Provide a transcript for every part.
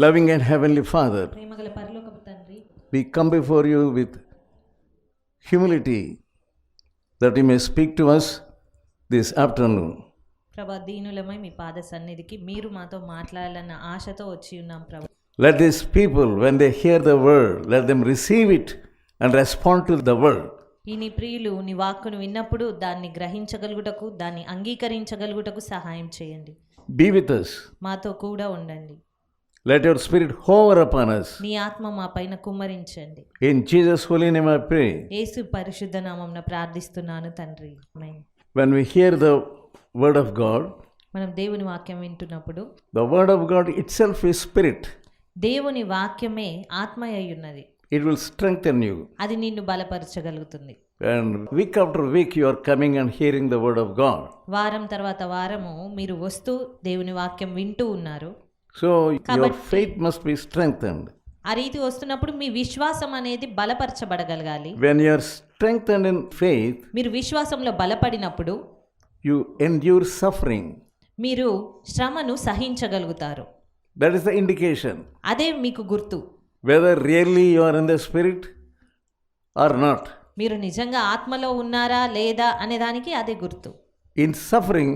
Loving and Heavenly Father, ప్రేమగల పరలోకపు తండ్రి, we come before you with humility that you may speak to us this afternoon. ప్రభా, దీనులమై మీ పాద సన్నిధికి మీరు మాతో మాట్లాడాలన్న ఆశతో వచ్చి ఉన్నాం ప్రభా. Let these people, when they hear the word, let them receive it and respond to the word. ఈ నీ ప్రియులు నీ వాక్కును విన్నప్పుడు దాన్ని గ్రహించగలుగుటకు, దాన్ని అంగీకరించగలుగుటకు సహాయం చేయండి. Be with us. మాతో కూడా ఉండండి. Let your spirit hover upon us. నీ ఆత్మ మా పైన కుమ్మరించండి. In Jesus' holy name I pray. యేసు పరిశుద్ధ నామమున ప్రార్థిస్తున్నాను తండ్రి. ఆమేన్. When we hear the word of God, మనం దేవుని వాక్యం వింటున్నప్పుడు the word of God itself is spirit. దేవుని వాక్యమే ఆత్మ అయి ఉన్నది. It will strengthen you. అది నిన్ను బలపరచగలుగుతుంది. And week after week you are coming and hearing the word of God. వారం తర్వాత వారము మీరు వస్తూ దేవుని వాక్యం వింటూ ఉన్నారు. So your faith must be strengthened. ఆ రీతి వస్తున్నప్పుడు మీ విశ్వాసం అనేది బలపరచబడగలగాలి. When you are strengthened in faith, మీరు విశ్వాసంలో బలపడినప్పుడు you endure suffering. మీరు శ్రమను సహించగలుగుతారు. That is the indication అదే మీకు గుర్తు. whether really you are in the spirit or not. మీరు నిజంగా ఆత్మలో ఉన్నారా లేదా అనే దానికి అదే గుర్తు. In suffering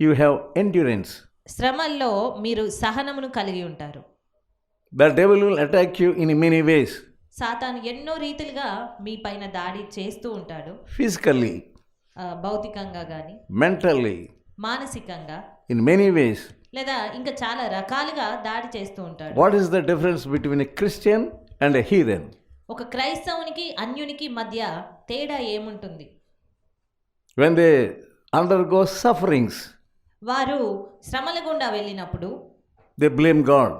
you have endurance. శ్రమల్లో మీరు సహనమును కలిగి ఉంటారు. The devil will attack you in many ways. సాతాను ఎన్నో రీతిలుగా మీ పైన దాడి చేస్తూ ఉంటాడు. Physically, భౌతికంగా కానీ, mentally, మానసికంగా, in many ways. లేదా ఇంకా చాలా రకాలుగా దాడి చేస్తూ ఉంటాడు. What is the difference between a Christian and a heathen? ఒక క్రైస్తవునికి అన్యునికి మధ్య తేడా ఏముంటుంది? When they undergo sufferings, వారు శ్రమల గుండా వెళ్ళినప్పుడు they blame God.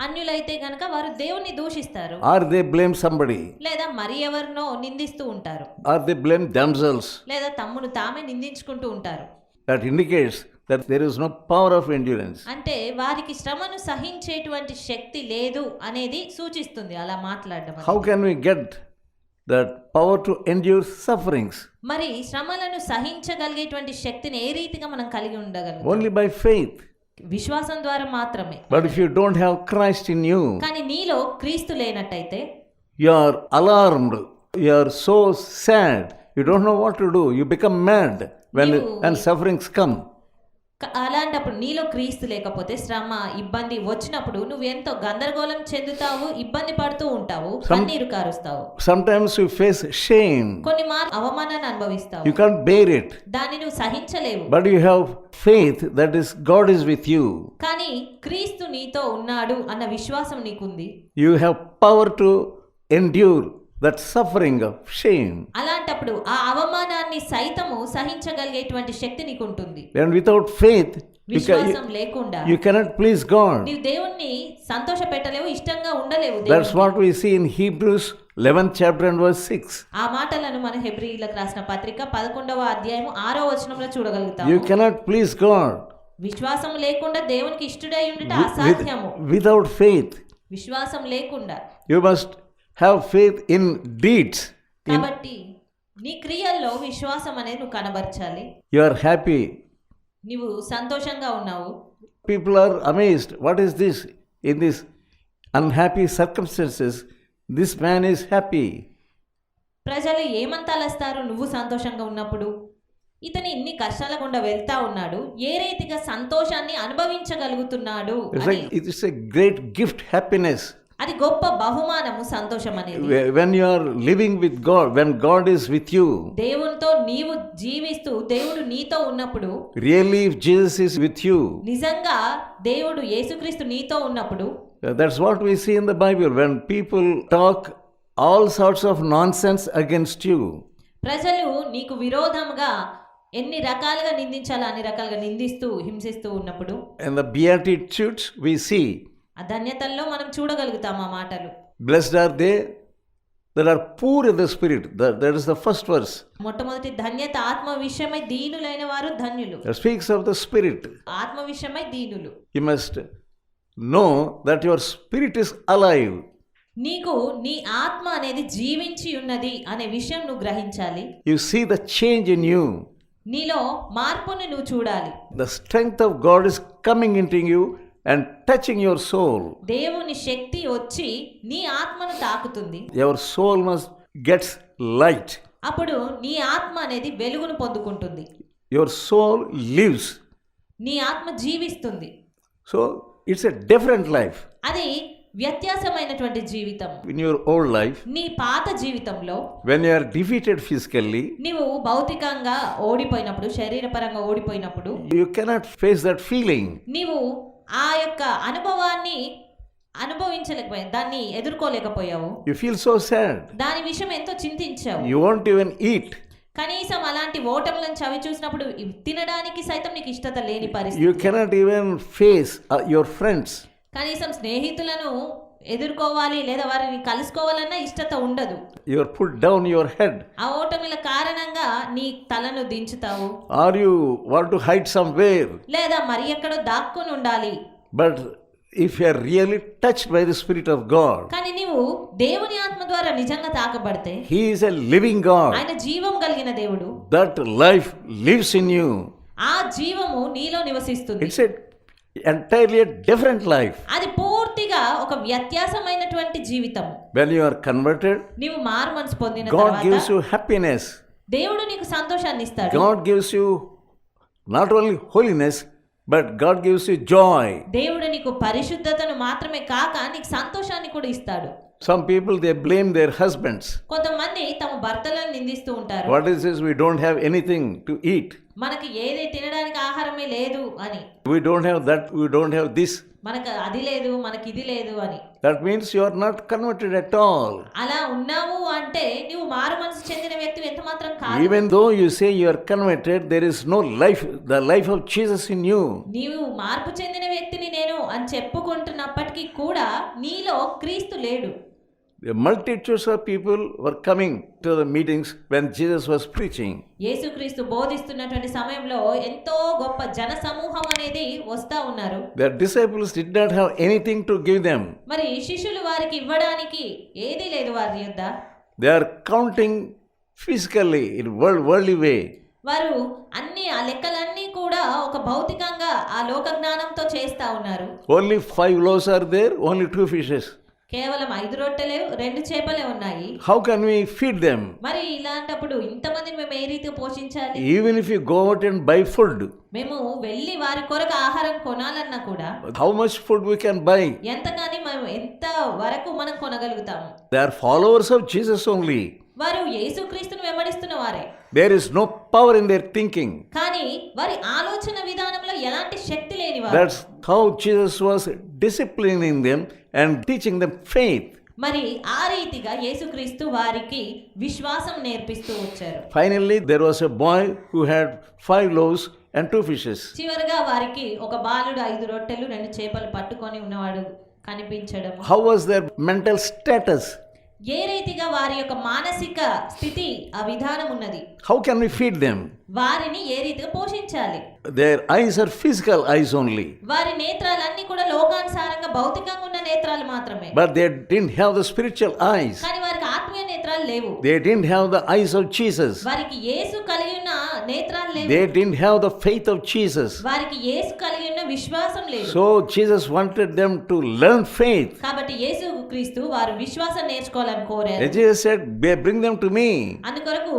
అన్యులైతే గనక వారు దేవుణ్ణి దూషిస్తారు, Or they blame somebody. లేదా మరి ఎవరినో నిందిస్తూ ఉంటారు, Or they blame themselves. లేదా తమ్మును తామే నిందించుకుంటూ ఉంటారు. That indicates that there is no power of endurance. అంటే వారికి శ్రమను సహించేటువంటి శక్తి లేదు అనేది సూచిస్తుంది అలా మాట్లాడడం. How can we get that power to endure sufferings? మరి శ్రమలను సహించగలిగేటువంటి శక్తిని ఏ రీతిగా మనం కలిగి ఉండగలుగుతాం? Only by faith. విశ్వాసం ద్వారా మాత్రమే. But if you don't have Christ in you, కానీ నీలో క్రీస్తు లేనట్టయితే you are alarmed, you are so sad, you don't know what to do, you become mad when sufferings come. అలాంటప్పుడు నీలో క్రీస్తు లేకపోతే శ్రమ ఇబ్బంది వచ్చినప్పుడు నువ్వు ఎంతో గందరగోళం చెందుతావు, ఇబ్బంది పడుతూ ఉంటావు, కన్నీరు కారుస్తావు. Sometimes you face shame. కొన్ని మార్లు అవమానాన్ని అనుభవిస్తావు. You can't bear it. దాన్ని నువ్వు సహించలేవు. But you have faith that is God is with you. కానీ క్రీస్తు నీతో ఉన్నాడు అన్న విశ్వాసం నీకుంది. You have power to endure that suffering of shame. అలాంటప్పుడు ఆ అవమానాన్ని సైతము సహించగలిగేటువంటి శక్తి నీకు ఉంటుంది. And without faith, విశ్వాసం లేకుండా you cannot please God. నీవు దేవుణ్ణి సంతోషపెట్టలేవు, ఇష్టంగా ఉండలేవు. That's what we see in Hebrews 11th chapter and verse 6. ఆ మాటలను మనం హెబ్రీయులకు రాసిన పత్రిక 11వ అధ్యాయం 6వ వచనంలో చూడగలుగుతాము. You cannot please God. విశ్వాసం లేకుండా దేవునికి ఇష్టడై ఉండుట అసాధ్యము. Without faith, విశ్వాసం లేకుండా you must have faith in deeds. కాబట్టి నీ క్రియల్లో విశ్వాసం అనేది నువ్వు కనబరచాలి. You are happy. నీవు సంతోషంగా ఉన్నావు. People are amazed. What is this? In these unhappy circumstances, this man is happy. ప్రజలు ఏమంతాలేస్తారు నువ్వు సంతోషంగా ఉన్నప్పుడు? ఇతను ఇన్ని కష్టాల గుండా వెళ్తా ఉన్నాడు, ఏ రీతిగా సంతోషాన్ని అనుభవించగలుగుతున్నాడు? It is a great gift, happiness. అది గొప్ప బహుమానము, సంతోషం అనేది. When you are living with God, when God is with you. దేవునితో నీవు జీవిస్తూ దేవుడు నీతో ఉన్నప్పుడు, Really, if Jesus is with you. నిజంగా దేవుడు యేసుక్రీస్తు నీతో ఉన్నప్పుడు. That's what we see in the Bible. When people talk all sorts of nonsense against you. ప్రజలు నీకు విరోధంగా ఎన్ని రకాలుగా నిందించాలో అన్ని రకాలుగా నిందిస్తూ హింసిస్తూ ఉన్నప్పుడు. And the Beatitudes we see. ఆ ధన్యతల్లో మనం చూడగలుగుతాం ఆ మాటలు. Blessed are they that are poor in the spirit. That is the first verse. మొట్టమొదటి ధన్యత ఆత్మ విషయమై దీనులైన వారు ధన్యులు. That speaks of the spirit. ఆత్మ విషయమై దీనులు. You must know that your spirit is alive. నీకు నీ ఆత్మ అనేది జీవించి ఉన్నది అనే విషయం నువ్వు గ్రహించాలి. You see the change in you. నీలో మార్పుని నువ్వు చూడాలి. The strength of God is coming into you and touching your soul. దేవుని శక్తి వచ్చి నీ ఆత్మను తాకుతుంది. Your soul must get light. అప్పుడు నీ ఆత్మ అనేది వెలుగును పొందుకుంటుంది. Your soul lives. నీ ఆత్మ జీవిస్తుంది. So it's a different life. అది వ్యత్యాసమైనటువంటి జీవితం. In your old life, నీ పాత జీవితంలో when you are defeated physically, నీవు భౌతికంగా ఓడిపోయినప్పుడు, శరీరపరంగా ఓడిపోయినప్పుడు you cannot face that feeling. నీవు ఆ యొక్క అనుభవాన్ని అనుభవించలేకపోయావు, దాన్ని ఎదుర్కోలేకపోయావు. You feel so sad. దాని విషయం ఎంతో చింతించావు. You won't even eat. కనీసం అలాంటి ఓటములను చవి చూసినప్పుడు తినడానికి సైతం నీకు ఇష్టత లేని పరిస్థితి. You cannot even face your friends. కనీసం స్నేహితులను ఎదుర్కోవాలి లేదా వారిని కలుసుకోవాలన్నా ఇష్టత ఉండదు. You put down your head. ఆ ఓటమిల కారణంగా నీ తలను దించుతావు. Or you want to hide somewhere. లేదా మరి ఎక్కడో దాక్కుని ఉండాలి. But if you are really touched by the Spirit of God, కానీ నీవు దేవుని ఆత్మ ద్వారా నిజంగా తాకబడితే He is a living God. ఆయన జీవం కలిగిన దేవుడు. That life lives in you. ఆ జీవము నీలో నివసిస్తుంది. It's a entirely a different life. అది పూర్తిగా ఒక వ్యత్యాసమైనటువంటి జీవితం. When you are converted, నీవు మారు మనసు పొందిన God gives తర్వాత you happiness. దేవుడు నీకు సంతోషాన్ని ఇస్తాడు. God gives you not only holiness, but God gives you joy. దేవుడు నీకు పరిశుద్ధతను మాత్రమే కాక నీకు సంతోషాన్ని కూడా ఇస్తాడు. Some people, they blame their husbands. కొంతమంది తమ భర్తలను నిందిస్తూ ఉంటారు. What is this? We don't have anything to eat. మనకి ఏది తినడానికి ఆహారమే లేదు అని. We don't have that. We don't have this. మనకు అది లేదు, మనకి ఇది లేదు అని. That means you are not converted at all. అలా ఉన్నావు అంటే నీవు మారు మనసు చెందిన వ్యక్తి ఎంత మాత్రం కాదు. Even though you say you are converted, there is no life, the life of Jesus in you. నీవు మార్పు చెందిన వ్యక్తిని నేను అని చెప్పుకుంటున్నప్పటికీ కూడా నీలో క్రీస్తు లేడు. The multitudes of people were coming to the meetings when Jesus was preaching. యేసుక్రీస్తు బోధిస్తున్నటువంటి సమయంలో ఎంతో గొప్ప జన సమూహం అనేది వస్తా ఉన్నారు. Their disciples did not have anything to give them. మరి శిష్యులు వారికి ఇవ్వడానికి ఏదీ లేదు వారి యొద్ద. They are counting physically in worldly way. వారు అన్ని ఆ లెక్కలన్నీ కూడా ఒక భౌతికంగా ఆ లోక జ్ఞానంతో చేస్తా ఉన్నారు. Only 5 loaves are there, only 2 fishes. కేవలం 5 రొట్టెలు 2 చేపలే ఉన్నాయి. How can we feed them? మరి ఇలాంటప్పుడు ఇంతమందిని మేము ఏ రీతిగా పోషించాలి? Even if you go out and buy food, మేము వెళ్ళి వారి కొరకు ఆహారం కొనాలన్నా కూడా how much food we can buy? ఎంతగాని మేము ఎంత వరకు మనం కొనగలుగుతాము? They are followers of Jesus only. వారు యేసుక్రీస్తును వెంబడిస్తున్న వారే. There is no power in their thinking. కానీ వారి ఆలోచన విధానంలో ఎలాంటి శక్తి లేనివారు. That's how Jesus was disciplining them and teaching them faith. మరి ఆ రీతిగా యేసుక్రీస్తు వారికి విశ్వాసం నేర్పిస్తూ వచ్చారు. Finally, there was a boy who had 5 loaves and 2 fishes. చివరగా వారికి ఒక బాలుడు 5 రొట్టెలు 2 చేపలు పట్టుకొని ఉన్నవాడు కనిపించడం. How was their mental status? ఏ రీతిగా వారి యొక్క మానసిక స్థితి ఆ విధానం ఉన్నది. How can we feed them? వారిని ఏ రీతిగా పోషించాలి? Their eyes are physical eyes only. వారి నేత్రాలన్నీ కూడా లోకానుసారంగా భౌతికంగా ఉన్న నేత్రాలు మాత్రమే. But they didn't have the spiritual eyes. కానీ వారికి ఆత్మీయ నేత్రాలు లేవు. They didn't have the eyes of Jesus. వారికి యేసు కలిగి ఉన్న నేత్రాలు లేవు. They didn't have the faith of Jesus. వారికి యేసు కలిగి ఉన్న విశ్వాసం లేదు. So Jesus wanted them to learn faith. కాబట్టి యేసు క్రీస్తు వారు విశ్వాసం నేర్చుకోవాలని కోరారు. And Jesus said, bring them to me. అందుకొరకు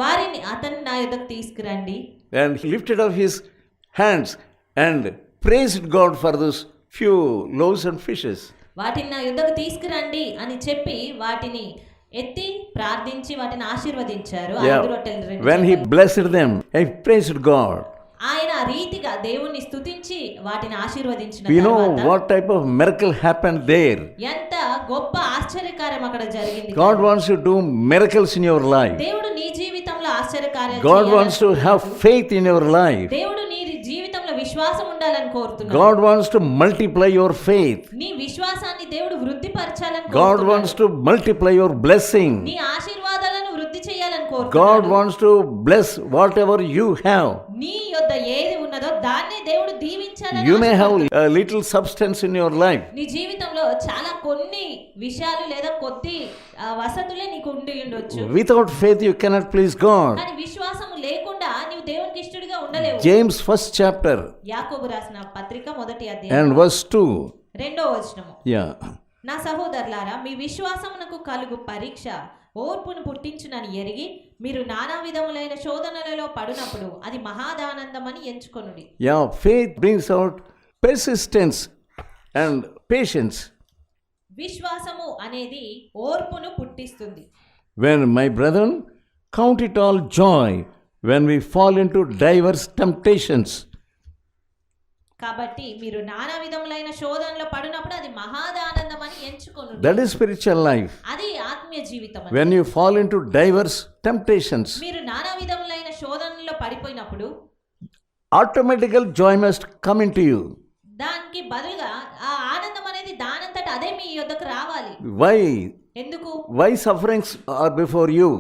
వారిని అతన్ని నా యొద్దకు తీసుకురండి. And he lifted up his hands and praised God for those few loaves and fishes. వాటిని నా యొద్దకు తీసుకురండి అని చెప్పి వాటిని ఎత్తి ప్రార్థించి వాటిని ఆశీర్వదించారు. 5 రొట్టెలు 2 When he blessed them, he praised God. ఆయన ఆ రీతిగా దేవుణ్ణి స్తుతించి వాటిని ఆశీర్వదించిన You know తర్వాత what type of miracle happened there? ఎంత గొప్ప ఆశ్చర్యకార్యం అక్కడ జరిగింది. God wants to do miracles in your life. దేవుడు నీ జీవితంలో ఆశ్చర్యకార్యాలు God చేయాలని wants to have faith in your life. దేవుడు నీ జీవితంలో విశ్వాసం ఉండాలని కోరుతున్నాడు. God wants to multiply your faith. నీ విశ్వాసాన్ని దేవుడు వృద్ధిపరచాలని God కోరుతున్నాడు. wants to multiply your blessing. నీ ఆశీర్వాదాలను వృద్ధి చేయాలని God కోరుతున్నాడు. wants to bless whatever you have. నీ యొద్ద ఏది ఉన్నదో దాన్నే దేవుడు దీవించాలని You may have ఆశపడుతున్నాడు. a little substance in your life. నీ జీవితంలో చాలా కొన్ని విషయాలు లేదా కొద్ది వసతులే నీకు ఉండి ఉండొచ్చు. Without faith, you cannot please God. కానీ విశ్వాసం లేకుండా నీవు దేవునికి ఇష్టడిగా ఉండలేవు. James 1st chapter యాకోబు రాసిన పత్రిక 1వ అధ్యాయం and verse 2. 2వ వచనము. Yeah. నా సహోదరులారా, మీ విశ్వాసమునకు కలుగు పరీక్ష ఓర్పును పుట్టించునని ఎరిగి మీరు నానా విధములైన శోధనలలో పడినప్పుడు అది మహాదానందమని ఎంచుకొనుడి. Yeah, faith brings out persistence and patience. విశ్వాసము అనేది ఓర్పును పుట్టిస్తుంది. When my brethren, count it all joy when we fall into diverse temptations. కాబట్టి మీరు నానా విధములైన శోధనలో పడినప్పుడు అది మహాదానందమని ఎంచుకొనుడి. That is spiritual life. అది ఆత్మీయ జీవితం. When you fall into diverse temptations, మీరు నానా విధములైన శోధనలో పడిపోయినప్పుడు automatically joy must come into you. దానికి బదులుగా ఆ ఆనందం అనేది దానంతట అదే మీ యొద్దకు రావాలి. Why? ఎందుకు? Why sufferings are before you?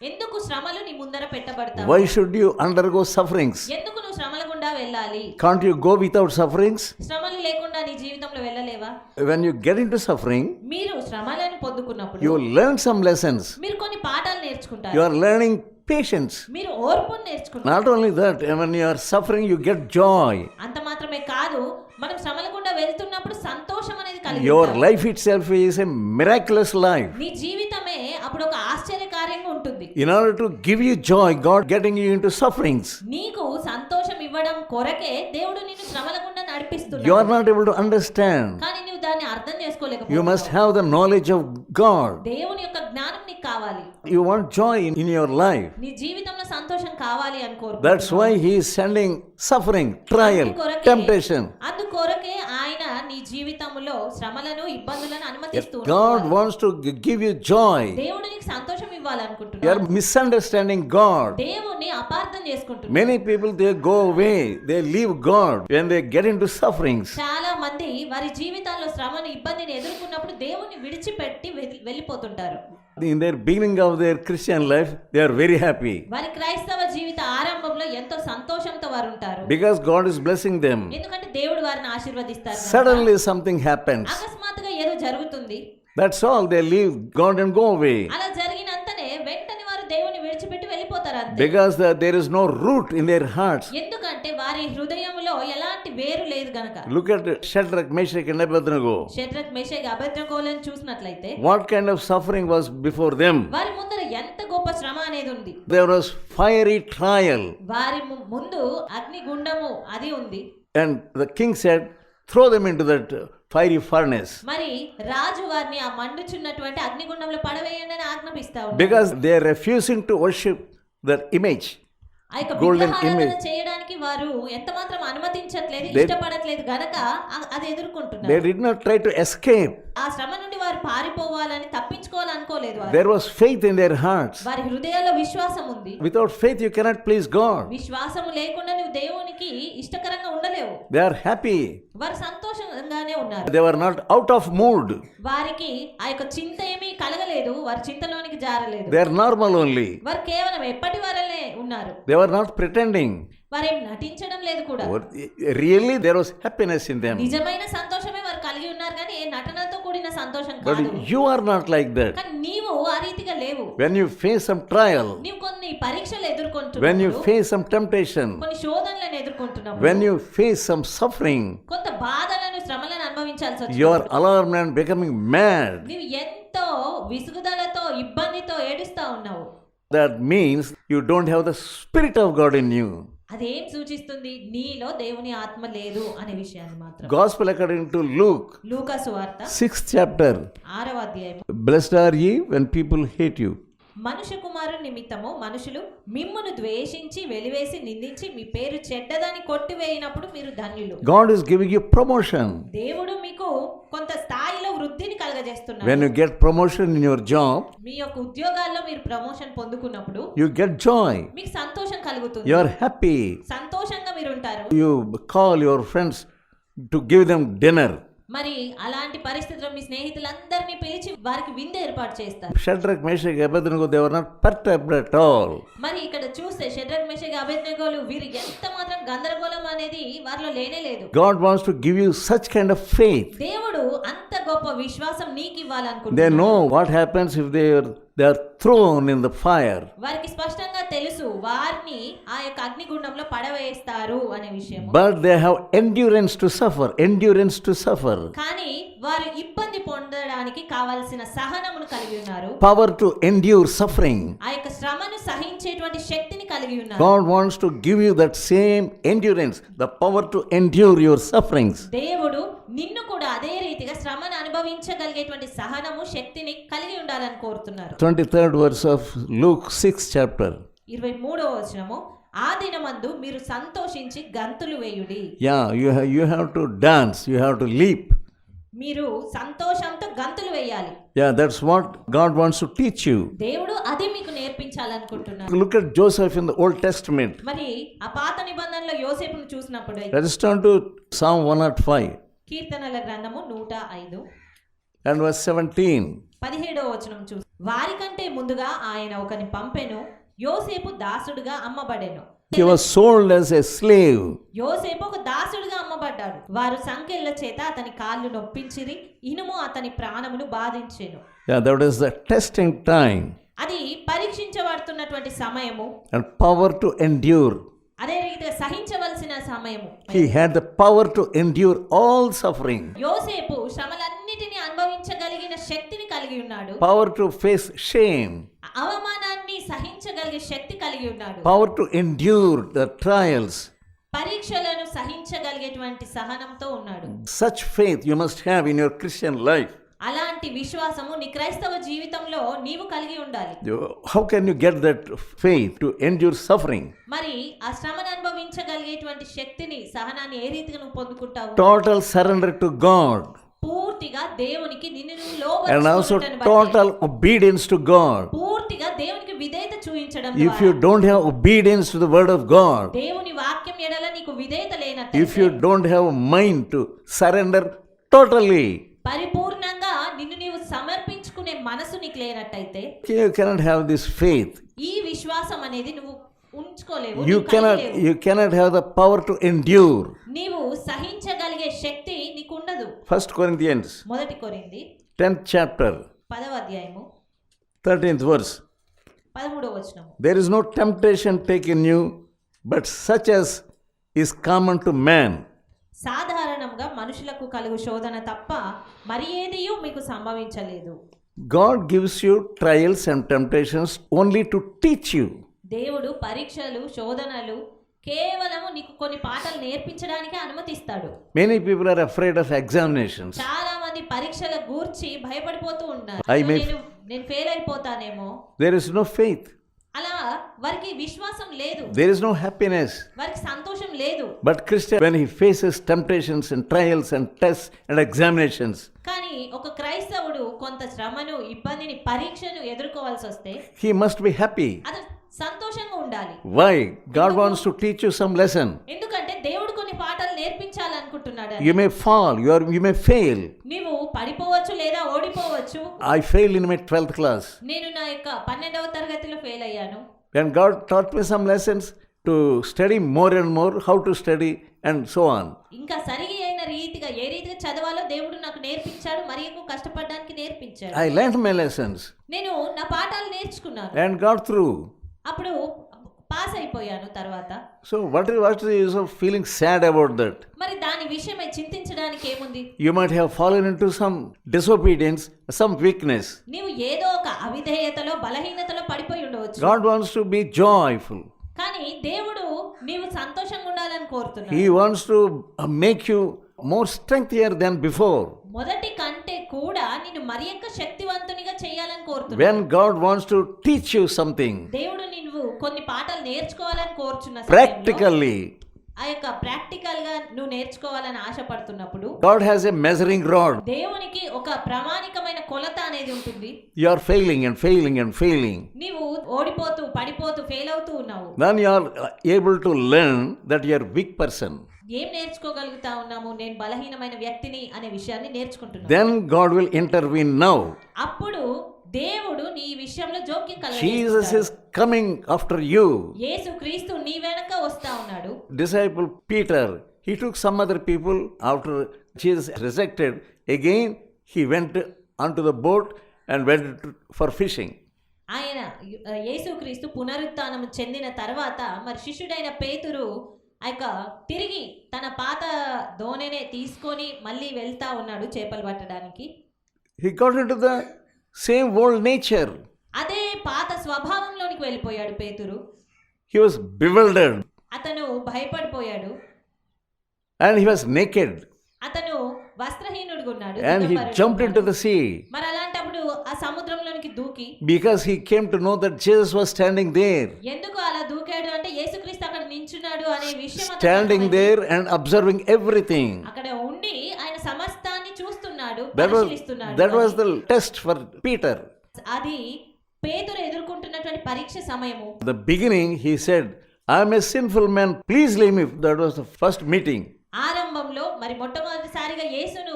ఎందుకు శ్రమలు నీ ముందర పెట్టబడతాయి? Why should you undergo sufferings? ఎందుకు నువ్వు శ్రమల గుండా వెళ్ళాలి? Can't you go without sufferings? శ్రమలు లేకుండా నీ జీవితంలో వెళ్ళలేవా? When you get into suffering, మీరు శ్రమలను పొందుకున్నప్పుడు you learn some lessons. మీరు కొన్ని పాఠాలు నేర్చుకుంటారు. You are learning patience. మీరు ఓర్పును నేర్చుకుంటారు. Not only that, when you are suffering, you get joy. అంత మాత్రమే కాదు, మనం శ్రమల గుండా వెళ్తున్నప్పుడు సంతోషం అనేది కలిగి Your ఉంటాం. life itself is a miraculous life. నీ జీవితమే అప్పుడు ఒక ఆశ్చర్యకార్యంగా ఉంటుంది. In order to give you joy, God getting you into sufferings. నీకు సంతోషం ఇవ్వడం కొరకే దేవుడు నిన్ను శ్రమల గుండా నడిపిస్తున్నాడు. You are not able to understand. కానీ నువ్వు దాన్ని అర్థం You చేసుకోలేకపోతున్నావు. must have the knowledge of God. దేవుని యొక్క జ్ఞానం నీకు కావాలి. You want joy in your life. నీ జీవితంలో సంతోషం కావాలి అని That's కోరుకుంటున్నావు. why He is sending suffering, trial, temptation. అందుకొరకే ఆయన నీ జీవితంలో శ్రమలను ఇబ్బందులను అనుమతిస్తూ God ఉన్నారు. wants to give you joy. దేవుడు నీకు సంతోషం You ఇవ్వాలనుకుంటున్నాడు. are misunderstanding God. దేవుణ్ణి అపార్థం చేసుకుంటున్నాడు. Many people, they go away, they leave God when they get into sufferings. చాలా మంది వారి జీవితాల్లో శ్రమను ఇబ్బందిని ఎదుర్కొన్నప్పుడు దేవుణ్ణి విడిచిపెట్టి వెళ్ళిపోతుంటారు. In their beginning of their Christian life, they are very happy వారి క్రైస్తవ జీవిత ఆరంభంలో ఎంతో సంతోషంతో వారు ఉంటారు. because God is blessing them. ఎందుకంటే దేవుడు వారిని ఆశీర్వదిస్తారు కనుక. Suddenly something happens. అకస్మాత్తుగా ఏదో జరుగుతుంది. That's all. They leave God and go away అలా జరిగినంతనే వెంటనే వారు దేవుని విడిచిపెట్టి వెళ్ళిపోతారు అంతే. because there is no root in their hearts. ఎందుకంటే వారి హృదయంలో ఎలాంటి వేరు లేదు గనక. Look at Shadrach, Meshach and Abednego. Shadrach Meshach అబేద్నెగోలను చూసినట్లయితే What kind of suffering was before them? వారి ముందర ఎంత గొప్ప శ్రమ అనేది ఉంది. There was fiery trial, వారి ముందు అగ్నిగుండము అది ఉంది. and the king said, throw them into that fiery furnace మరి రాజు వారిని ఆ మండుచున్నటువంటి అగ్నిగుండంలో పడవేయండి అని ఆజ్ఞాపిస్తా ఉన్నాడు. because they are refusing to worship that image. ఆ యొక్క golden విగ్రహారాధన image. చేయడానికి వారు ఎంత మాత్రం అనుమతించట్లేదు, They- ఇష్టపడట్లేదు గనక అది They ఎదుర్కొంటున్నారు. did not try to escape. ఆ శ్రమ నుండి వారు పారిపోవాలని తప్పించుకోవాలనుకోలేదు వారు. There was faith in their hearts. వారి హృదయాల్లో విశ్వాసం ఉంది. Without faith, you cannot please God. విశ్వాసము లేకుండా నువ్వు దేవునికి ఇష్టకరంగా ఉండలేవు. They are happy. వారు సంతోషంగానే ఉన్నారు. They were not out of mood. వారికి ఆ యొక్క చింత ఏమీ కలగలేదు, వారి చింతలోనికి జారలేదు. They are normal only. వారు కేవలం ఎప్పటి వారలే ఉన్నారు. They were not pretending. వారేం నటించడం లేదు కూడా. Really, there was happiness in them. నిజమైన సంతోషమే వారు కలిగి ఉన్నారు కానీ ఏ నటనతో కూడిన సంతోషం But కాదు. you are not like that. కానీ నీవు ఆ రీతిగా లేవు. When you face some trial, నీవు కొన్ని పరీక్షలు when you ఎదుర్కొంటున్నావు, face some temptation, కొన్ని శోధనలను ఎదుర్కొంటున్నావు, when you face some suffering, కొంత బాధలను శ్రమలను అనుభవించాల్సి you వచ్చింది. are alarmed and becoming mad. నీవు ఎంతో విసుగుదలతో ఇబ్బందితో ఏడుస్తా ఉన్నావు. That means you don't have the Spirit of God in you. అదేం సూచిస్తుంది? నీలో దేవుని ఆత్మ లేదు అనే విషయాన్ని మాత్రం. Gospel according to Luke, లూకా సువార్త 6th chapter. 6వ అధ్యాయం. Blessed are ye when people hate you. మనుష్య కుమారుని నిమిత్తము మనుషులు మిమ్మును ద్వేషించి వెలివేసి నిందించి మీ పేరు చెడ్డదని కొట్టివేయినప్పుడు మీరు ధన్యులు. God is giving you promotion. దేవుడు మీకు కొంత స్థాయిలో వృద్ధిని కలగజేస్తున్నాడు. When you get promotion in your job, మీ యొక్క ఉద్యోగాల్లో మీరు ప్రమోషన్ పొందుకున్నప్పుడు you get joy. మీకు సంతోషం కలుగుతుంది. You are happy. సంతోషంగా మీరు ఉంటారు. You call your friends to give them dinner. మరి అలాంటి పరిస్థితుల్లో మీ స్నేహితులందరినీ పిలిచి వారికి విందు ఏర్పాటు చేస్తారు. Shadrach, Meshach, Abednego, they were not perturbed at all. మరి ఇక్కడ చూస్తే షడ్రక్ మెషక్ అబేద్నెగోలు వీరు ఎంత మాత్రం గందరగోళం అనేది వారిలో లేనే లేదు. God wants to give you such kind of faith. దేవుడు అంత గొప్ప విశ్వాసం నీకు They ఇవ్వాలనుకుంటున్నాడు. know what happens if their they are thrown in the fire. వారికి స్పష్టంగా తెలుసు వారిని ఆ యొక్క అగ్నిగుండంలో పడవేస్తారు అనే విషయం. But they have endurance to suffer, endurance to suffer. కానీ వారు ఇబ్బంది పొందడానికి కావాల్సిన సహనమును కలిగి ఉన్నారు. Power to endure suffering. ఆ యొక్క శ్రమను సహించేటువంటి శక్తిని కలిగి ఉన్నారు. God wants to give you that same endurance, the power to endure your sufferings. దేవుడు నిన్ను కూడా అదే రీతిగా శ్రమను అనుభవించగలిగేటువంటి సహనము శక్తిని కలిగి ఉండాలని కోరుతున్నారు. 23rd verse of Luke 6th chapter. 23వ వచనము, ఆ దినమందు మీరు సంతోషించి గంతులు వేయుడి. Yeah, you have to dance, you have to leap. మీరు సంతోషంతో గంతులు వేయాలి. Yeah, that's what God wants to teach you. దేవుడు అది మీకు నేర్పించాలనుకుంటున్నారు. Look at Joseph in the Old Testament. మరి ఆ పాత నిబంధనలో యోసేపును చూసినప్పుడు Let us turn to Psalm 105 కీర్తనల గ్రంథము 105 and verse 17. 17వ వచనం చూసి, వారికంటే ముందుగా ఆయన ఒకని పంపెను, యోసేపు దాసుడుగా అమ్మబడెను. He was sold as a slave. యోసేపు ఒక దాసుడుగా అమ్మబడ్డాడు. వారు సంకెళ్ళ చేత అతని కాళ్ళు నొప్పించిరి, ఇనుము అతని ప్రాణమును బాధించెను. Yeah, that is the testing time అది పరీక్షించబడుతున్నటువంటి సమయము, and power to endure. అదే రీతిగా సహించవలసిన సమయము. He had the power to endure all suffering, యోసేపు శ్రమలన్నిటిని అనుభవించగలిగిన శక్తిని కలిగి ఉన్నాడు. power to face shame, అవమానాన్ని సహించగలిగే శక్తి కలిగి ఉన్నాడు. power to endure the trials. పరీక్షలను సహించగలిగేటువంటి సహనంతో ఉన్నాడు. Such faith you must have in your Christian life. అలాంటి విశ్వాసము నీ క్రైస్తవ జీవితంలో నీవు కలిగి ఉండాలి. How can you get that faith to endure suffering? మరి ఆ శ్రమను అనుభవించగలిగేటువంటి శక్తిని, సహనాన్ని ఏ రీతిగా నువ్వు పొందుకుంటావు? Total surrender to God పూర్తిగా దేవునికి నిన్ను నువ్వు and also లోబరుచుకొనుటను బట్టి, total obedience to God. పూర్తిగా దేవునికి విధేయత చూపించడం If you ద్వారా, don't have obedience to the word of God, దేవుని వాక్యం ఎడల నీకు విధేయత if లేనట్లయితే, you don't have a mind to surrender totally, పరిపూర్ణంగా నిన్ను నీవు సమర్పించుకునే మనసు నీకు లేనట్టయితే, you cannot have this faith. ఈ విశ్వాసం అనేది నువ్వు ఉంచుకోలేవు. You నీవు కలిగి లేవు. cannot have the power to endure. నీవు సహించగలిగే శక్తి నీకు ఉండదు. 1 Corinthians 1 కొరింథీ 10th chapter 10వ అధ్యాయము 13th verse. 13వ వచనము, There is no temptation taken you, but such as is common to man. సాధారణంగా మనుషులకు కలుగు శోధన తప్ప మరి ఏదియూ మీకు సంభవించలేదు. God gives you trials and temptations only to teach you. దేవుడు పరీక్షలు, శోధనలు కేవలము నీకు కొన్ని పాఠాలు నేర్పించడానికి అనుమతిస్తాడు. Many people are afraid of examinations. చాలా మంది పరీక్షల గూర్చి భయపడిపోతూ ఉన్నారు. నేను fail అయిపోతానేమో, There is no faith. అలా వారికి విశ్వాసం లేదు, There is no happiness. వారికి సంతోషం లేదు. But Christian, when he faces temptations and trials and tests and examinations, కానీ ఒక క్రైస్తవుడు కొంత శ్రమను, ఇబ్బందిని, పరీక్షను ఎదుర్కోవాల్సి వస్తే he must be happy. అది సంతోషంగా ఉండాలి. Why? God wants to teach you some lesson. ఎందుకంటే దేవుడు కొన్ని పాఠాలు నేర్పించాలనుకుంటున్నాడు. You may fall, you may fail. నీవు పడిపోవచ్చు లేదా ఓడిపోవచ్చు. I failed in my 12th class. నేను నా యొక్క 12వ తరగతిలో ఫెయిల్ అయ్యాను. And God taught me some lessons to study more and more, how to study and so on. ఇంకా సరిగి అయిన రీతిగా ఏ రీతిగా చదవాలో దేవుడు నాకు నేర్పించాడు, మరి ఎక్కువ కష్టపడడానికి నేర్పించాడు. I learned my lessons నేను నా పాఠాలు నేర్చుకున్నాను, and got through. అప్పుడు పాస్ అయిపోయాను తర్వాత. So what is the use of feeling sad about that? మరి దాని విషయమై చింతించడానికి ఏముంది? You might have fallen into some disobedience, some weakness. నీవు ఏదో ఒక అవిధేయతలో, బలహీనతలో పడిపోయి ఉండవచ్చు. God wants to be joyful. కానీ దేవుడు నీవు సంతోషంగా ఉండాలని కోరుతున్నాడు. He wants to make you more strengthier than before. మొదటి కంటే కూడా నిన్ను మరి యొక్క శక్తివంతునిగా చేయాలని కోరుతున్నాడు. When God wants to teach you something దేవుడు నువ్వు కొన్ని పాఠాలు నేర్చుకోవాలని కోరుచున్న సమయంలో, practically, ఆ యొక్క ప్రాక్టికల్ గా నువ్వు నేర్చుకోవాలని ఆశపడుతున్నప్పుడు, God has a measuring rod. దేవునికి ఒక ప్రామాణికమైన కొలత అనేది ఉంటుంది. You are failing and failing and failing. నీవు ఓడిపోతూ, పడిపోతూ, ఫెయిల్ అవుతూ ఉన్నావు. Then you are able to learn that you are a weak person. ఏం నేర్చుకోగలుగుతా ఉన్నాము? నేను బలహీనమైన వ్యక్తిని అనే విషయాన్ని నేర్చుకుంటున్నాను. Then God will intervene now. అప్పుడు దేవుడు నీ విషయంలో జోక్యం Jesus కలగజేస్తాడు. is coming after you. యేసుక్రీస్తు నీ వెనక వస్తా ఉన్నాడు. Disciple Peter, he took some other people after Jesus resurrected. Again, he went onto the boat and went for fishing. ఆయన యేసుక్రీస్తు పునరుత్థానం చెందిన తర్వాత మరి శిష్యుడైన పేతురు ఆ యొక్క తిరిగి తన పాత దోణినే తీసుకొని మళ్ళీ వెళ్తా ఉన్నాడు చేపలు పట్టడానికి. He got into the same old nature. అదే పాత స్వభావంలోనికి వెళ్ళిపోయాడు పేతురు. He was bewildered అతను భయపడిపోయాడు, and he was naked, అతను వస్త్రహీనుడుగా ఉన్నాడు, and he దిగంబరుడుగా jumped into ఉన్నాడు. the sea మరి అలాంటప్పుడు ఆ సముద్రంలోనికి దూకి because he came to know that Jesus was standing there. ఎందుకు అలా దూకాడు అంటే యేసుక్రీస్తు అక్కడ నించున్నాడు అనే విషయం అతనికి Standing అర్థమైంది. there and observing everything. అక్కడ ఉండి ఆయన సమస్తాన్ని చూస్తున్నాడు, That పరిశీలిస్తున్నాడు. was the test for Peter. అది పేతురు ఎదుర్కొంటున్నటువంటి పరీక్ష సమయము. At the beginning, he said, I am a sinful man, please leave me. That was the first meeting. ఆరంభంలో మరి మొట్టమొదటిసారిగా యేసును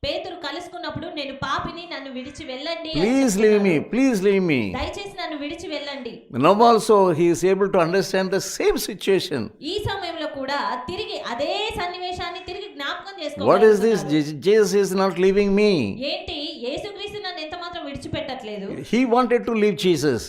పేతురు కలుసుకున్నప్పుడు నేను పాపిని, నన్ను విడిచి వెళ్ళండి అని Please leave చెప్తున్నాడు. me, please leave me. దయచేసి నన్ను విడిచి వెళ్ళండి. Now also, he is able to understand the same situation. ఈ సమయంలో కూడా తిరిగి అదే సన్నివేశాన్ని తిరిగి జ్ఞాపకం What is this? చేసుకోవాలి. Jesus is not leaving me. ఏంటి యేసుక్రీస్తు నన్ను ఎంత మాత్రం విడిచిపెట్టట్లేదు. He wanted to leave Jesus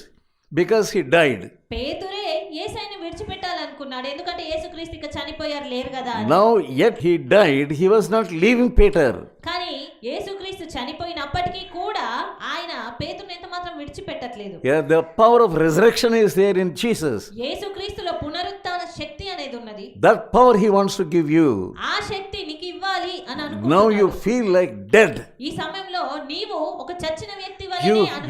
because he died. పేతురే యేసయ్యను విడిచిపెట్టాలనుకున్నాడు, ఎందుకంటే యేసుక్రీస్తు ఇక చనిపోయారు లేరు కదా అని. Now, yet he died, he was not leaving Peter. కానీ యేసుక్రీస్తు చనిపోయినప్పటికీ కూడా ఆయన పేతురుని ఎంత మాత్రం విడిచిపెట్టట్లేదు. Yeah, the power of resurrection is there in Jesus. యేసుక్రీస్తులో పునరుత్థాన శక్తి అనేది ఉన్నది. That power he wants to give you. ఆ శక్తి నీకు ఇవ్వాలి అని Now అనుకుంటున్నాడు. you feel like dead. ఈ సమయంలో నీవు ఒక చచ్చిన వ్యక్తి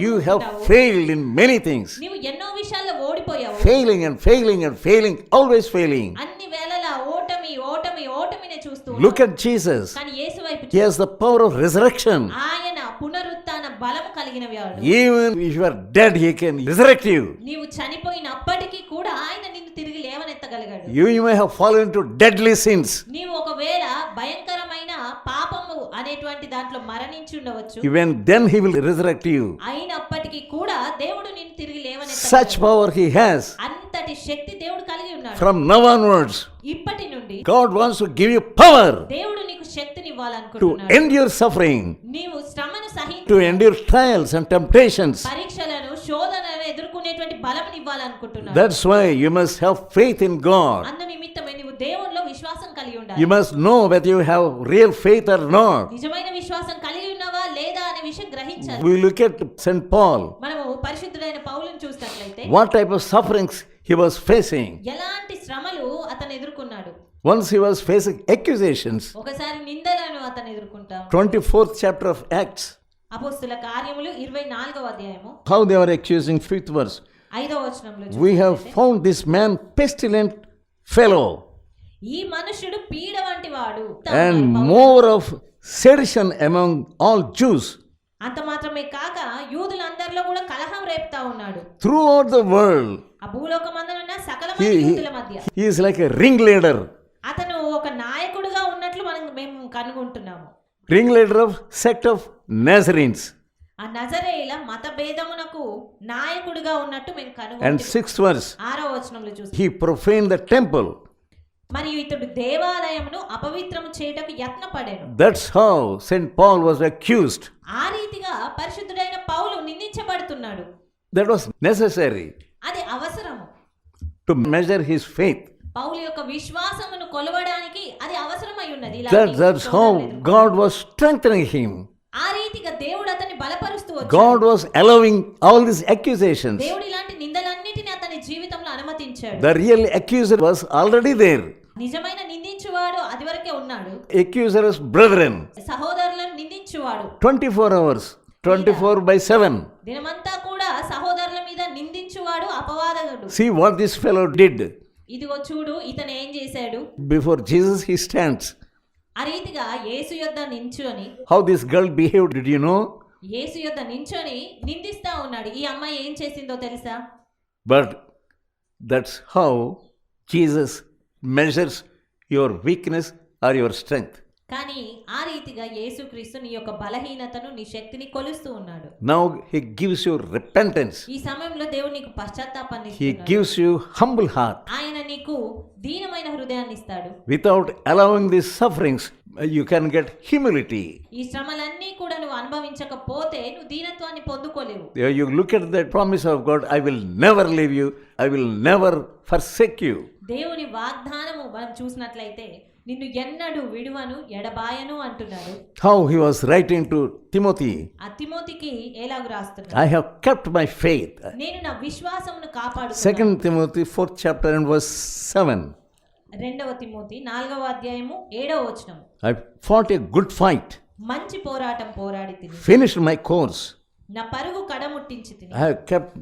You have వలె failed in many things. నీవు ఎన్నో విషయాల్లో ఓడిపోయావు. Failing and failing and failing, always failing. అన్ని వేళలా ఓటమి ఓటమి ఓటమినే చూస్తూ Look at Jesus. కానీ యేసు వైపు He has the power of resurrection. ఆయన పునరుత్థాన బలము కలిగిన వాడు. Even if you are dead, he can resurrect you. నీవు చనిపోయినప్పటికీ కూడా ఆయన నిన్ను తిరిగి లేవనెత్తగలిగాడు. You may have fallen into deadly sins. నీవు ఒకవేళ భయంకరమైన పాపము అనేటువంటి దాంట్లో మరణించి ఉండవచ్చు. Even then he will resurrect you. అయినప్పటికీ కూడా దేవుడు నిన్ను తిరిగి లేవనెత్తగలడు. Such power he has. అంతటి శక్తి దేవుడు కలిగి ఉన్నాడు. From now onwards, ఇప్పటి నుండి God wants to give you power దేవుడు నీకు శక్తిని to ఇవ్వాలనుకుంటున్నాడు. endure suffering, నీవు శ్రమను సహించి to endure trials and temptations. పరీక్షలను శోధనలను ఎదుర్కొనేటువంటి బలం ఇవ్వాలనుకుంటున్నాడు. That's why you must have faith in God. అందు నిమిత్తమే నీవు దేవునిలో విశ్వాసం కలిగి ఉండాలి. You must know whether you have real faith or not. నిజమైన విశ్వాసం కలిగి ఉన్నావా లేదా అనే విషయం గ్రహించాలి. We look at St. Paul. మనము పరిశుద్ధుడైన పౌలును చూసినట్లయితే What type of sufferings he was facing. ఎలాంటి శ్రమలు అతను ఎదుర్కొన్నాడు. Once he was facing accusations. ఒకసారి నిందలను అతను ఎదుర్కొంటాం. 24th chapter of Acts. అపోస్తుల కార్యములు 24వ అధ్యాయము How they were accusing, 5th verse. 5వ వచనంలో We have చూసినట్లయితే, found this man pestilent fellow ఈ మనుష్యుడు పీడ వంటి వాడు and more of sedition among all Jews. అంత మాత్రమే కాక యూదులందరిలో కూడా కలహం రేపుతా ఉన్నాడు. Throughout the world, ఆ భూలోకమందునున్న సకలమైన యూదుల మధ్య he is like a ringleader. అతను ఒక నాయకుడిగా ఉన్నట్లు మేము కనుగొంటున్నాము. Ringleader of sect of Nazarenes. ఆ నజరేయుల మత భేదమునకు నాయకుడిగా ఉన్నట్టు మేము And కనుగొంటున్నాము. 6th verse, 6వ వచనంలో చూసి he profaned the temple. మరియు ఇతడు దేవాలయమును అపవిత్రము చేయుటకు యత్నపడెను. That's how St. Paul was accused. ఆ రీతిగా పరిశుద్ధుడైన పౌలు నిందించబడుతున్నాడు. That was necessary అది అవసరము. to measure his faith. పౌలు యొక్క విశ్వాసమును కొలవడానికి అది అవసరమై ఉన్నది. That's how God was strengthening him. ఆ రీతిగా దేవుడు అతన్ని బలపరుస్తూ వచ్చాడు. God was allowing all these accusations. దేవుడు ఇలాంటి నిందలన్నిటిని అతని జీవితంలో అనుమతించాడు. The real accuser was already there. నిజమైన నిందించువాడు అది వరకే ఉన్నాడు. Accusers, brethren, సహోదరులను నిందించువాడు 24 hours, 24/7. దినమంతా కూడా సహోదరుల మీద నిందించువాడు అపవాదకుడు. See what this fellow did. ఇదిగో చూడు ఇతను ఏం చేశాడు. Before Jesus he stands. ఆ రీతిగా యేసు యొద్ద నించొని How this girl behaved, did you know? యేసు యొద్ద నించొని నిందిస్తా ఉన్నాడు. ఈ అమ్మాయి ఏం చేసిందో తెలుసా? But that's how Jesus measures your weakness or your strength. కానీ ఆ రీతిగా యేసుక్రీస్తు నీ యొక్క బలహీనతను నీ శక్తిని కొలుస్తూ ఉన్నాడు. Now he gives you repentance. ఈ సమయంలో దేవుడు నీకు పశ్చాత్తాపాన్ని He ఇస్తున్నాడు. gives you humble heart. ఆయన నీకు దీనమైన హృదయాన్ని ఇస్తాడు. Without allowing these sufferings you can get humility. ఈ శ్రమలన్నీ కూడా నువ్వు అనుభవించకపోతే నువ్వు దీనత్వాన్ని పొందుకోలేవు. You look at the promise of God, I will never leave you, I will never forsake you. దేవుని వాగ్దానము మనం చూసినట్లయితే నిన్ను ఎన్నడూ విడువను ఎడబాయను అంటున్నాడు. How he was writing to Timothy, ఆ తిమోతికి ఎలాగు రాస్తున్నాడు? I have kept my faith. నేను నా విశ్వాసమును కాపాడుకున్నాను. 2 Timothy 4th chapter and verse 7. 2 Timothy 4వ అధ్యాయము 7వ వచనం. I fought a good fight, మంచి పోరాటం పోరాడి తిని finished my course. నా పరుగు కడముట్టించి తిని I have kept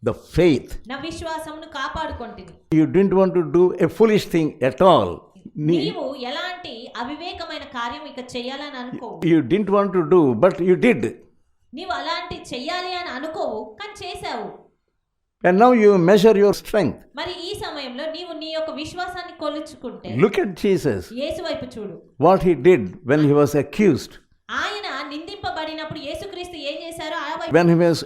the faith. నా విశ్వాసమును కాపాడుకొంటిని. You didn't want to do a foolish thing at all. నీవు ఎలాంటి అవివేకమైన కార్యం ఇక చేయాలని అనుకోవు. You didn't want to do, but you did. నీవు అలాంటి చెయ్యాలి అని అనుకోవు, కానీ చేశావు. And now you measure your strength. మరి ఈ సమయంలో నీవు నీ యొక్క విశ్వాసాన్ని కొలుచుకుంటే Look at Jesus. యేసు వైపు చూడు. What he did when he was accused. ఆయన నిందింపబడినప్పుడు యేసుక్రీస్తు ఏం చేశారో ఆ వైపు, When he was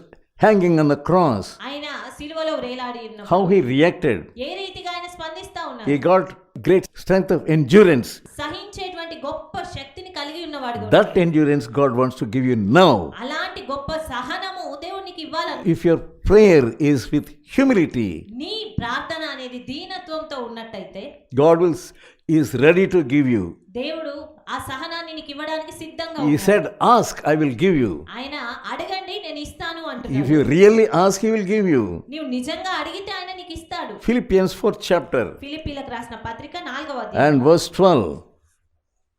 hanging on the cross, ఆయన సిలువలో వేలాడి ఉన్నప్పుడు how he reacted. ఏ రీతిగా ఆయన స్పందిస్తా ఉన్నారు. He got great strength of endurance. సహించేటువంటి గొప్ప శక్తిని కలిగి ఉన్నవాడు. That endurance God wants to give you now. అలాంటి గొప్ప సహనము దేవునికి ఇవ్వాలని. If your prayer is with humility, నీ ప్రార్థన అనేది దీనత్వంతో ఉన్నట్టయితే God is ready to give you. దేవుడు ఆ సహనాన్ని నీకు ఇవ్వడానికి సిద్ధంగా He ఉన్నాడు. said, ask, I will give you. ఆయన అడగండి నేను ఇస్తాను If అంటున్నాడు. you really ask, he will give you. నీవు నిజంగా అడిగితే ఆయన నీకు ఇస్తాడు. Philippians 4th chapter ఫిలిప్పీలకు రాసిన పత్రిక 4వ అధ్యాయం and verse 12.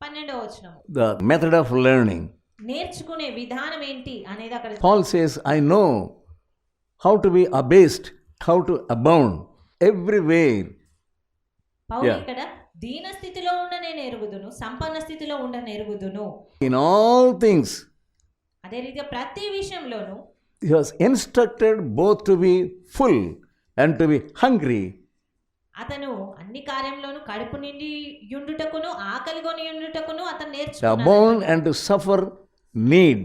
12వ వచనం. The method of learning. నేర్చుకునే విధానం ఏంటి అనేది అక్కడ Paul says, I know how to be abased, how to abound everywhere. Paul Yeah. ఇక్కడ దీన స్థితిలో ఉండ నేను ఎరుగుదును, సంపన్న స్థితిలో ఉండ నెరుగుదును. In all things, అదే రీతిగా ప్రతి విషయంలోనూ he was instructed both to be full and to be hungry. అతను అన్ని కార్యంలోనూ కడుపు నిండి యుండుటకును ఆకలిగొని యుండుటకును అతను To నేర్చుకున్నాడు. abound and to suffer need.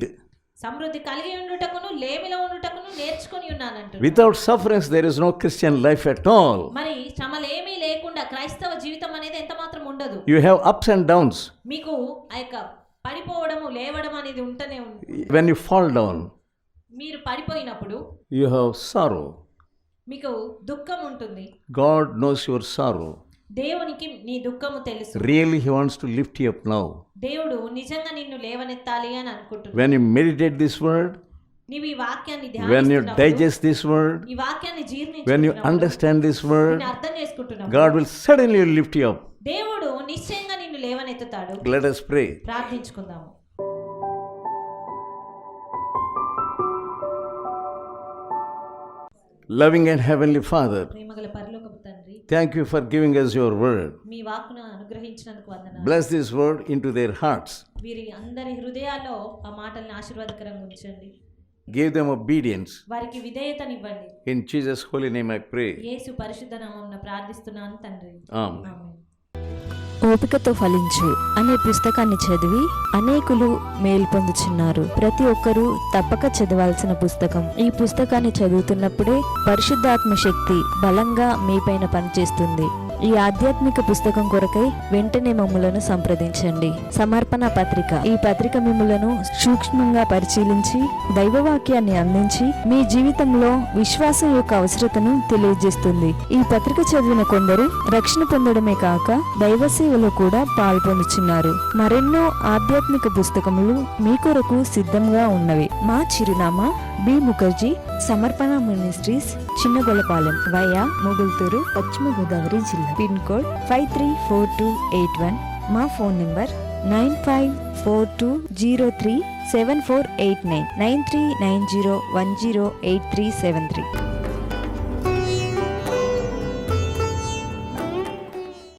సమృద్ధి కలిగి ఉండుటకును లేమిలో ఉండుటకును నేర్చుకొని ఉన్నానంటు. Without sufferings, there is no Christian life at all. మరి శ్రమలేమీ లేకుండా క్రైస్తవ జీవితం అనేది ఎంత మాత్రం ఉండదు. You have ups and downs. మీకు ఆ యొక్క పడిపోవడము లేవడం అనేది ఉంటనే ఉంది. When you fall down, మీరు పడిపోయినప్పుడు you have sorrow. మీకు దుఃఖం ఉంటుంది. God knows your sorrow. దేవునికి నీ దుఃఖము తెలుసు. Really, he wants to lift you up now. దేవుడు నిజంగా నిన్ను లేవనెత్తాలి అని అనుకుంటున్నాడు. When you meditate this word, నీవు ఈ వాక్యాన్ని when you ధ్యానిస్తున్నప్పుడు, digest this word, ఈ వాక్యాన్ని when you జీర్ణించుకున్నప్పుడు, understand this word, దీన్ని అర్థం చేసుకుంటున్నప్పుడు God will suddenly lift you up. దేవుడు నిశ్చయంగా నిన్ను లేవనెత్తుతాడు. Let us pray. ప్రార్థించుకుందాము. Loving and Heavenly Father, ప్రేమగల పరలోకపు తండ్రి, thank you for giving us your word. మీ వాక్కును అనుగ్రహించినందుకు వందనాలు. Bless this word into their hearts. వీరి అందరి హృదయాల్లో ఆ మాటల్ని ఆశీర్వాదకరంగా ఉంచండి. Give them obedience. వారికి విధేయతనివ్వండి. In Jesus' holy name I pray. యేసు పరిశుద్ధ నామమున ప్రార్థిస్తున్నాను తండ్రి. Amen. ఆమేన్. ఓపికతో ఫలించు అనే పుస్తకాన్ని చదివి అనేకులు మేలు పొందుచున్నారు. ప్రతి ఒక్కరూ తప్పక చదవాల్సిన పుస్తకం. ఈ పుస్తకాన్ని చదువుతున్నప్పుడే పరిశుద్ధాత్మ శక్తి బలంగా మీపైన పనిచేస్తుంది. ఈ ఆధ్యాత్మిక పుస్తకం కొరకై వెంటనే మమ్ములను సంప్రదించండి. సమర్పణ పత్రిక. ఈ పత్రిక మిమ్ములను సూక్ష్మంగా పరిశీలించి దైవవాక్యాన్ని అందించి మీ జీవితంలో విశ్వాసం యొక్క అవసరతను తెలియజేస్తుంది. ఈ పత్రిక చదివిన కొందరు రక్షణ పొందడమే కాక దైవ సేవలో కూడా పాల్పొందుచున్నారు. మరెన్నో ఆధ్యాత్మిక పుస్తకములు మీ కొరకు సిద్ధంగా ఉన్నవి. మా చిరునామా బి ముఖర్జీ, సమర్పణ మినిస్ట్రీస్, చిన్నగొల్లపాలెం, వయా మొగుల్తూరు, పశ్చిమ గోదావరి జిల్లా. Pin code 534281. మా ఫోన్ నంబర్ 9542037489, 9390108373.